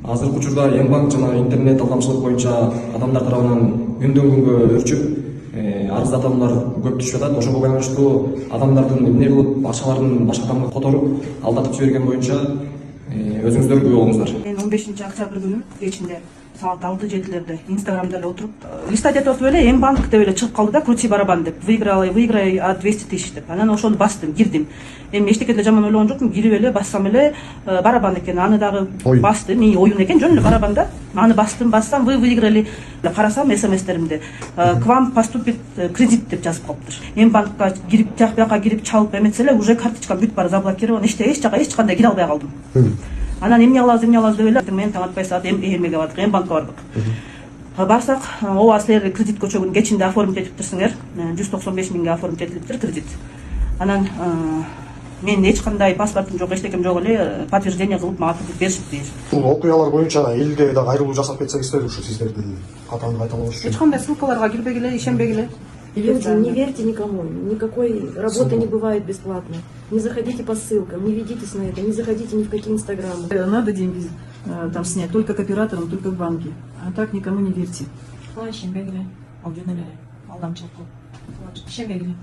Азыркы учурда Мбанк жана интернет алдамчылык боюнча адамдар тарабынан күндөн күнгө өрчүп, арыздатуулар көп түшүп атат. Ошого байланыштуу адамдардын эмне кылып акчаларын башка адамга которуп, алдатып жиберген боюнча өзүңүздөр күбө болуңуздар. Мен 15 октябрь күнү кечинде саат 6-7-лерде Инстаграмда эле отуруп листать этип отуп эле Мбанк деп эле чыгып калды да, крути барабан деп, выиграй 200 тысяч деп. Анан ошону бастым, кирдим. Эми эчтеке деле жаман ойлогон жокмун, кирип эле бассам эле барабан экен, аны дагы бастым, оюн экен, жөн эле барабан да. Аны бассам, вы выиграли. Карасам смстеримде к вам поступит кредит деп жазып калыптыр. Мбанкка кирип, жакка кирип чалып эметсе эле уже карточкам бүт бара заблокирован, эч жака эч кандай кире албай калдым. Анан эмне алабыз деп эле мен таң атпай саат эмеге бардык, Мбанкка бардык. Барсак, ооба силер кредит көчөгүн кечинде оформить этиптирсиңер, 195 миңге оформить этилиптир кредит. Анан мен эч кандай паспортум жок, эчтекем жок эле, подтверждение кылып мага кредит беришиптир. Бул окуялар боюнча элде дагы айрылуу жасап кетсеңиздер ушу сиздердин катаны кайталабаш үчүн. Эч кандай ссылкаларга кирбегиле, ишенбегиле. Люди, не верьте никому, никакой работы не бывает бесплатно. Не заходите по ссылкам, не ведитесь на это, не заходите ни в какие инстаграмы. Надо деньги там снять только к операторам, только в банке. А так никому не верьте. Ишенбегиле, ал жөн эле алдамчылык кылып. Ишенбегиле.